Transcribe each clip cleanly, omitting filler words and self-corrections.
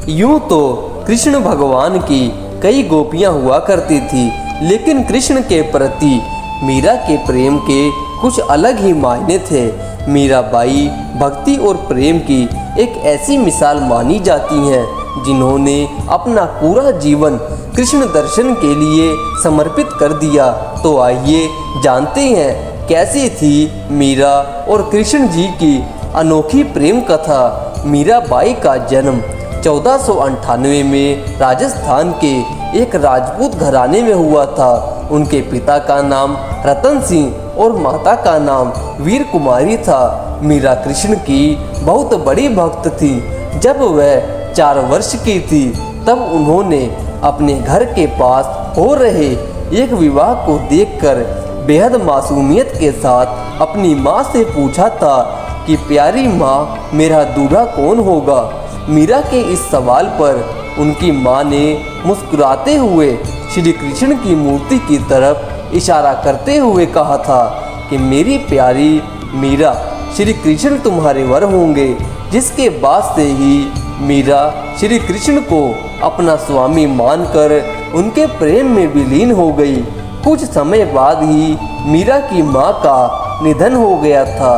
यूं तो कृष्ण भगवान की कई गोपियां हुआ करती थी, लेकिन कृष्ण के प्रति मीरा के प्रेम के कुछ अलग ही मायने थे। मीराबाई भक्ति और प्रेम की एक ऐसी मिसाल मानी जाती हैं जिन्होंने अपना पूरा जीवन कृष्ण दर्शन के लिए समर्पित कर दिया। तो आइए जानते हैं कैसी थी मीरा और कृष्ण जी की अनोखी प्रेम कथा। मीराबाई का जन्म 1498 में राजस्थान के एक राजपूत घराने में हुआ था। उनके पिता का नाम रतन सिंह और माता का नाम वीर कुमारी था। मीरा कृष्ण की बहुत बड़ी भक्त थी। जब वह 4 वर्ष की थी तब उन्होंने अपने घर के पास हो रहे एक विवाह को देखकर बेहद मासूमियत के साथ अपनी माँ से पूछा था कि प्यारी माँ, मेरा दूल्हा कौन होगा। मीरा के इस सवाल पर उनकी माँ ने मुस्कुराते हुए श्री कृष्ण की मूर्ति की तरफ इशारा करते हुए कहा था कि मेरी प्यारी मीरा, श्री कृष्ण तुम्हारे वर होंगे। जिसके बाद से ही मीरा श्री कृष्ण को अपना स्वामी मानकर उनके प्रेम में विलीन हो गई। कुछ समय बाद ही मीरा की माँ का निधन हो गया था।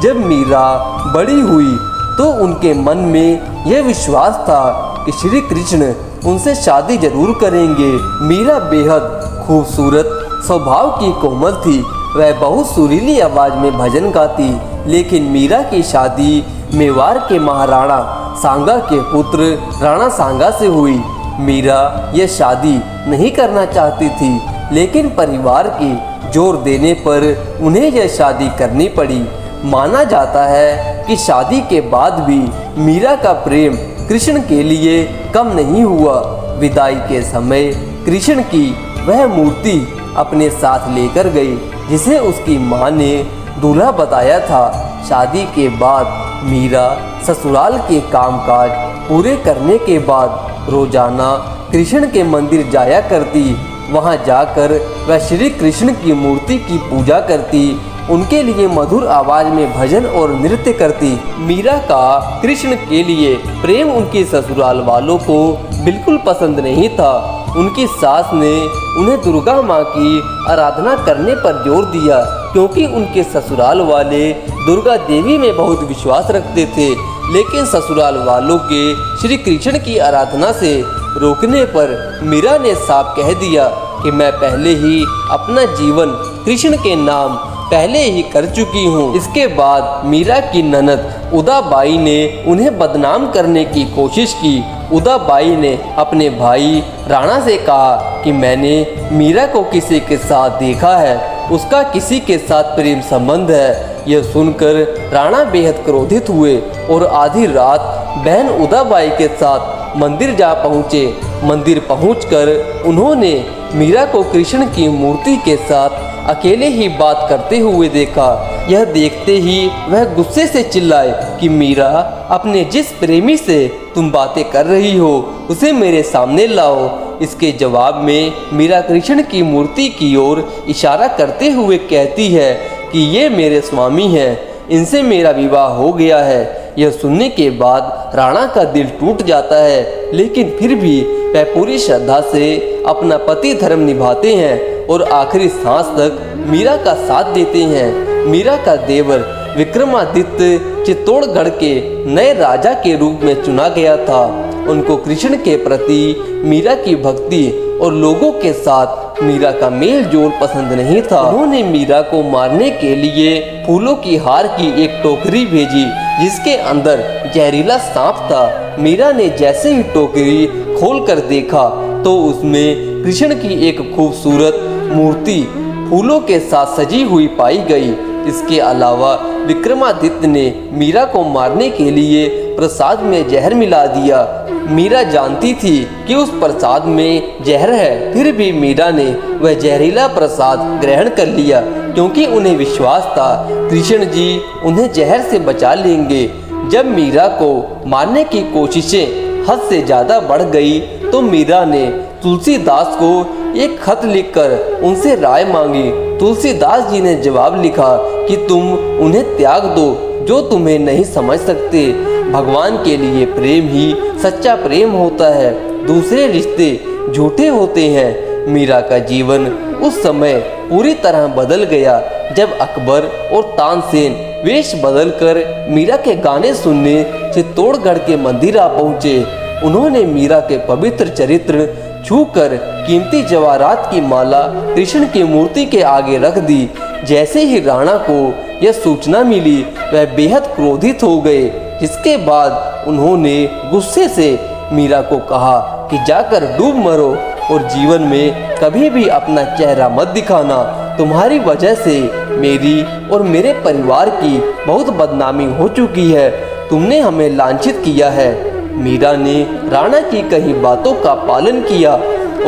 जब मीरा बड़ी हुई तो उनके मन में यह विश्वास था कि श्री कृष्ण उनसे शादी जरूर करेंगे। मीरा बेहद खूबसूरत स्वभाव की कोमल थी। वह बहुत सुरीली आवाज में भजन गाती, लेकिन मीरा की शादी मेवाड़ के महाराणा सांगा के पुत्र राणा सांगा से हुई। मीरा यह शादी नहीं करना चाहती थी, लेकिन परिवार के जोर देने पर उन्हें यह शादी करनी पड़ी। माना जाता है कि शादी के बाद भी मीरा का प्रेम कृष्ण के लिए कम नहीं हुआ। विदाई के समय कृष्ण की वह मूर्ति अपने साथ लेकर गई जिसे उसकी माँ ने दूल्हा बताया था। शादी के बाद मीरा ससुराल के कामकाज पूरे करने के बाद रोजाना कृष्ण के मंदिर जाया करती। वहां जाकर वह श्री कृष्ण की मूर्ति की पूजा करती, उनके लिए मधुर आवाज में भजन और नृत्य करती। मीरा का कृष्ण के लिए प्रेम उनके ससुराल वालों को बिल्कुल पसंद नहीं था। उनकी सास ने उन्हें दुर्गा माँ की आराधना करने पर जोर दिया, क्योंकि उनके ससुराल वाले दुर्गा देवी में बहुत विश्वास रखते थे। लेकिन ससुराल वालों के श्री कृष्ण की आराधना से रोकने पर मीरा ने साफ कह दिया कि मैं पहले ही अपना जीवन कृष्ण के नाम पहले ही कर चुकी हूँ। इसके बाद मीरा की ननद उदाबाई ने उन्हें बदनाम करने की कोशिश की। उदाबाई ने अपने भाई राणा से कहा कि मैंने मीरा को किसी के साथ देखा है, उसका किसी के साथ प्रेम संबंध है। यह सुनकर राणा बेहद क्रोधित हुए और आधी रात बहन उदाबाई के साथ मंदिर जा पहुँचे। मंदिर पहुंचकर उन्होंने मीरा को कृष्ण की मूर्ति के साथ अकेले ही बात करते हुए देखा। यह देखते ही वह गुस्से से चिल्लाए कि मीरा, अपने जिस प्रेमी से तुम बातें कर रही हो उसे मेरे सामने लाओ। इसके जवाब में मीरा कृष्ण की मूर्ति की ओर इशारा करते हुए कहती है कि ये मेरे स्वामी हैं, इनसे मेरा विवाह हो गया है। यह सुनने के बाद राणा का दिल टूट जाता है, लेकिन फिर भी वह पूरी श्रद्धा से अपना पति धर्म निभाते हैं और आखिरी सांस तक मीरा का साथ देते हैं। मीरा का देवर विक्रमादित्य चित्तौड़गढ़ के नए राजा के रूप में चुना गया था। उनको कृष्ण के प्रति मीरा की भक्ति और लोगों के साथ मीरा का मेल जोल पसंद नहीं था। उन्होंने मीरा को मारने के लिए फूलों की हार की एक टोकरी भेजी जिसके अंदर जहरीला सांप था। मीरा ने जैसे ही टोकरी खोलकर देखा तो उसमें कृष्ण की एक खूबसूरत मूर्ति फूलों के साथ सजी हुई पाई गई। इसके अलावा विक्रमादित्य ने मीरा को मारने के लिए प्रसाद में जहर मिला दिया। मीरा जानती थी कि उस प्रसाद में जहर है, फिर भी मीरा ने वह जहरीला प्रसाद ग्रहण कर लिया, क्योंकि उन्हें विश्वास था कृष्ण जी उन्हें जहर से बचा लेंगे। जब मीरा को मारने की कोशिशें हद से ज्यादा बढ़ गई तो मीरा ने तुलसीदास को एक खत लिखकर उनसे राय मांगी। तुलसीदास जी ने जवाब लिखा कि तुम उन्हें त्याग दो, जो तुम्हें नहीं समझ सकते। भगवान के लिए प्रेम ही सच्चा प्रेम होता है, दूसरे रिश्ते झूठे होते हैं। मीरा का जीवन उस समय पूरी तरह बदल गया जब अकबर और तानसेन वेश बदलकर मीरा के गाने सुनने चित्तौड़गढ़ के मंदिर आ पहुँचे। उन्होंने मीरा के पवित्र चरित्र छूकर कीमती जवाहरात की माला कृष्ण की मूर्ति के आगे रख दी। जैसे ही राणा को यह सूचना मिली, वह बेहद क्रोधित हो गए, जिसके बाद उन्होंने गुस्से से मीरा को कहा कि जाकर डूब मरो और जीवन में कभी भी अपना चेहरा मत दिखाना। तुम्हारी वजह से मेरी और मेरे परिवार की बहुत बदनामी हो चुकी है। तुमने हमें लांछित किया है। मीरा ने राणा की कही बातों का पालन किया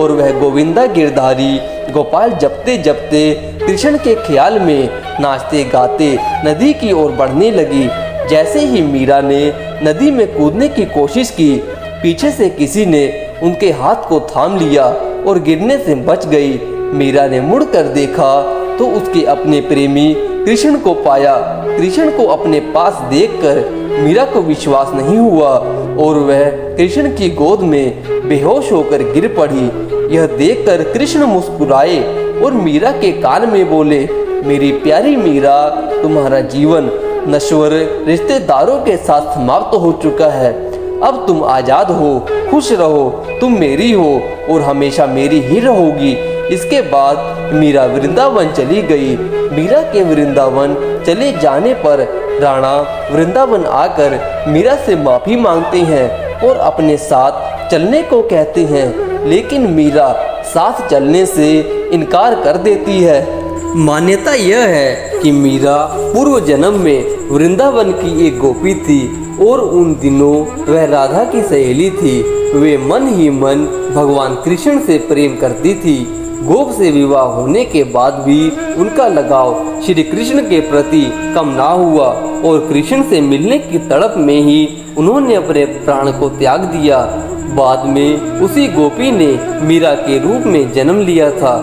और वह गोविंदा गिरधारी गोपाल जपते जपते कृष्ण के ख्याल में नाचते गाते नदी की ओर बढ़ने लगी। जैसे ही मीरा ने नदी में कूदने की कोशिश की, पीछे से किसी ने उनके हाथ को थाम लिया और गिरने से बच गई। मीरा ने मुड़कर देखा तो उसके अपने प्रेमी कृष्ण को पाया। कृष्ण को अपने पास देखकर मीरा को विश्वास नहीं हुआ और वह कृष्ण की गोद में बेहोश होकर गिर पड़ी। यह देखकर कृष्ण मुस्कुराए और मीरा के कान में बोले, मेरी प्यारी मीरा, तुम्हारा जीवन नश्वर रिश्तेदारों के साथ समाप्त हो चुका है। अब तुम आजाद हो, खुश रहो, तुम मेरी हो और हमेशा मेरी ही रहोगी। इसके बाद मीरा वृंदावन चली गई। मीरा के वृंदावन चले जाने पर राणा वृंदावन आकर मीरा से माफी मांगते हैं और अपने साथ चलने को कहते हैं, लेकिन मीरा साथ चलने से इनकार कर देती है। मान्यता यह है कि मीरा पूर्व जन्म में वृंदावन की एक गोपी थी और उन दिनों वह राधा की सहेली थी। वे मन ही मन भगवान कृष्ण से प्रेम करती थी। गोप से विवाह होने के बाद भी उनका लगाव श्री कृष्ण के प्रति कम ना हुआ और कृष्ण से मिलने की तड़प में ही उन्होंने अपने प्राण को त्याग दिया। बाद में उसी गोपी ने मीरा के रूप में जन्म लिया था।